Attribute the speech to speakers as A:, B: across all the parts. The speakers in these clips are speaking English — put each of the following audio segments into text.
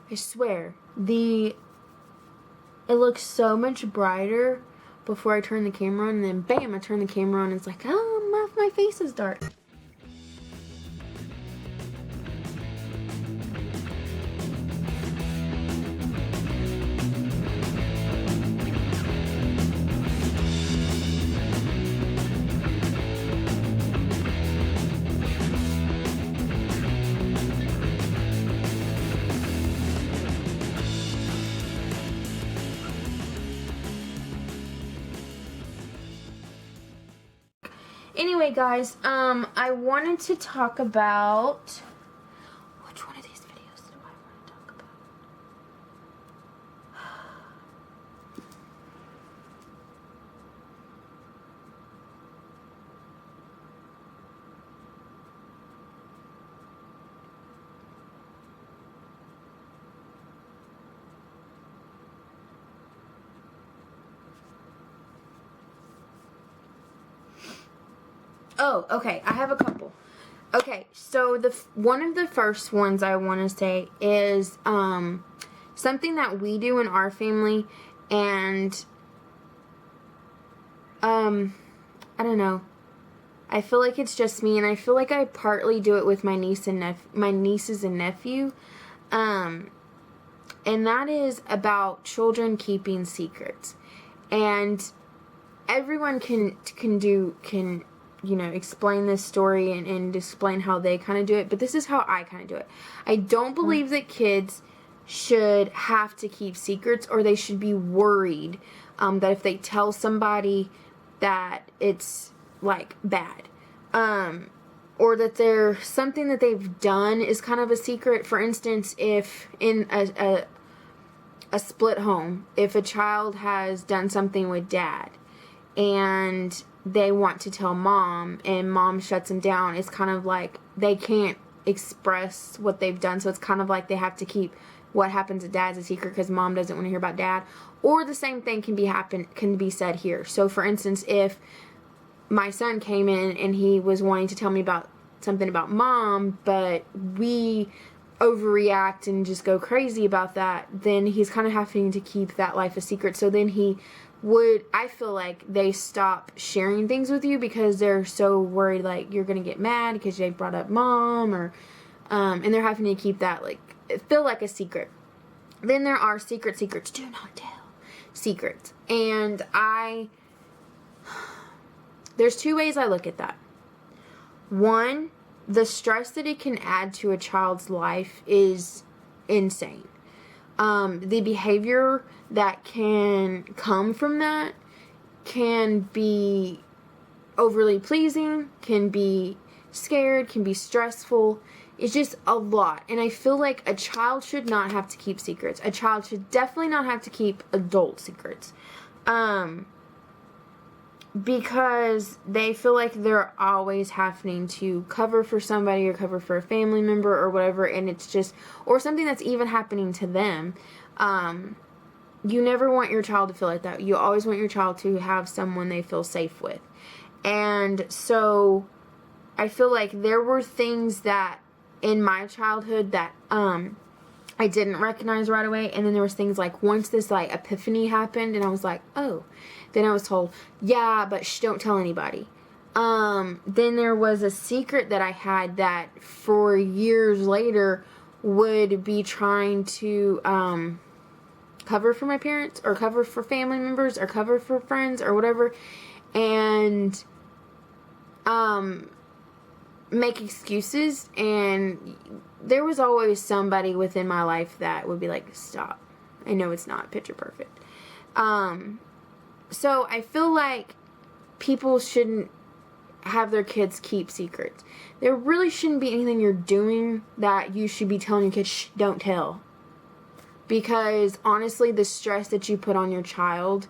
A: I swear, it looks so much brighter before I turn the camera on, and then bam, I turn the camera on and it's like, oh, my face is dark. Anyway, guys, I wanted to talk about, which one of these videos do I want to talk about? Oh, okay, I have a couple. Okay, so one of the first ones I want to say is something that we do in our family, and I don't know. I feel like it's just me, and I feel like I partly do it with my nieces and nephew, and that is about children keeping secrets. And everyone can explain this story and explain how they kind of do it, but this is how I kind of do it. I don't believe that kids should have to keep secrets, or they should be worried that if they tell somebody that it's like bad, or that there's something that they've done is kind of a secret. For instance, if in a split home, if a child has done something with dad and they want to tell mom and mom shuts them down, it's kind of like they can't express what they've done, so it's kind of like they have to keep what happens to dad's a secret because mom doesn't want to hear about dad. Or the same thing can be said here. So for instance, if my son came in and he was wanting to tell me about something about mom, but we overreact and just go crazy about that, then he's kind of having to keep that life a secret. So then I feel like they stop sharing things with you because they're so worried like you're gonna get mad because they brought up mom, or and they're having to keep that feel like a secret. Then there are secrets, do not tell secrets. And there's two ways I look at that. One, the stress that it can add to a child's life is insane. The behavior that can come from that can be overly pleasing, can be scared, can be stressful. It's just a lot. And I feel like a child should not have to keep secrets. A child should definitely not have to keep adult secrets. Because they feel like they're always having to cover for somebody or cover for a family member or whatever, and it's just, or something that's even happening to them. You never want your child to feel like that. You always want your child to have someone they feel safe with. And so I feel like there were things that in my childhood that I didn't recognize right away, and then there was things like once this epiphany happened and I was like, oh, then I was told, yeah, but don't tell anybody. Then there was a secret that I had that for years later would be trying to cover for my parents or cover for family members or cover for friends or whatever, and make excuses. And there was always somebody within my life that would be like, stop, I know it's not picture perfect. So I feel like people shouldn't have their kids keep secrets. There really shouldn't be anything you're doing that you should be telling your kids, shh, don't tell. Because honestly, the stress that you put on your child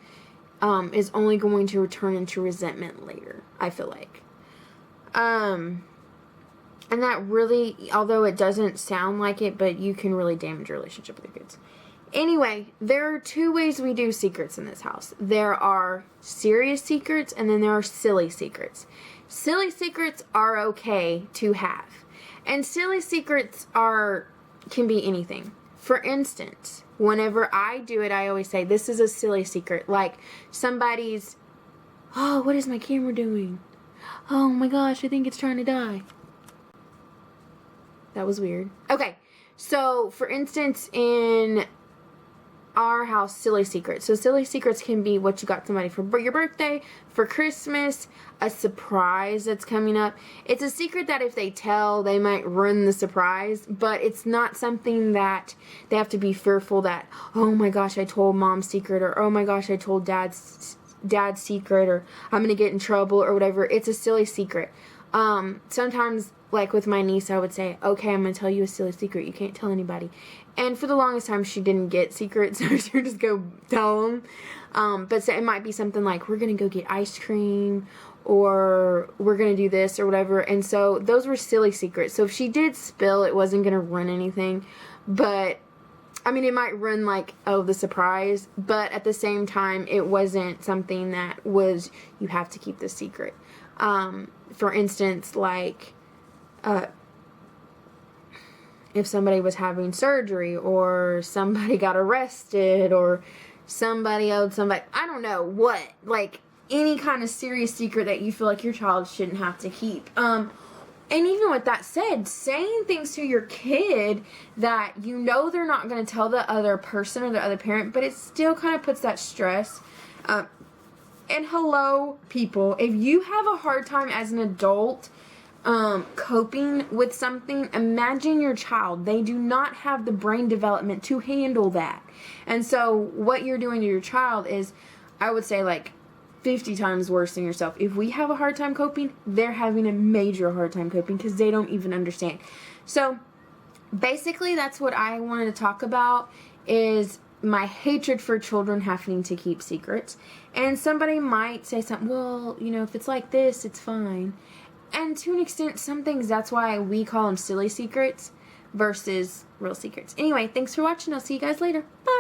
A: is only going to return into resentment later, I feel like. And that really, although it doesn't sound like it, but you can really damage your relationship with your kids. Anyway, there are two ways we do secrets in this house. There are serious secrets, and then there are silly secrets. Silly secrets are okay to have. And silly secrets can be anything. For instance, whenever I do it, I always say, this is a silly secret. Like, somebody's, oh, what is my camera doing? Oh my gosh, I think it's trying to die. That was weird. Okay, so for instance, in our house, silly secrets. So silly secrets can be what you got somebody for your birthday, for Christmas, a surprise that's coming up. It's a secret that if they tell, they might ruin the surprise, but it's not something that they have to be fearful that, oh my gosh, I told mom's secret, or oh my gosh, I told dad's secret, or I'm gonna get in trouble, or whatever. It's a silly secret. Sometimes, like with my niece, I would say, okay, I'm gonna tell you a silly secret, you can't tell anybody. And for the longest time, she didn't get secrets, so she would just go tell them. But so it might be something like, we're going to go get ice cream, or we're going to do this, or whatever. And so those were silly secrets. So if she did spill, it wasn't going to ruin anything. But, I mean, it might ruin, like, oh, the surprise. But at the same time, it wasn't something that was, you have to keep the secret. For instance, like, if somebody was having surgery, or somebody got arrested, or somebody owed somebody, I don't know what, like any kind of serious secret that you feel like your child shouldn't have to keep. And even with that said, saying things to your kid that you know they're not going to tell the other person or the other parent, but it still kind of puts that stress. And hello, people, if you have a hard time as an adult coping with something, imagine your child. They do not have the brain development to handle that. And so what you're doing to your child is, I would say, like 50 times worse than yourself. If we have a hard time coping, they're having a major hard time coping because they don't even understand. So basically that's what I wanted to talk about, is my hatred for children having to keep secrets. And somebody might say something, well, you know, if it's like this, it's fine. And to an extent, some things, that's why we call them silly secrets versus real secrets. Anyway, thanks for watching. I'll see you guys later. Bye!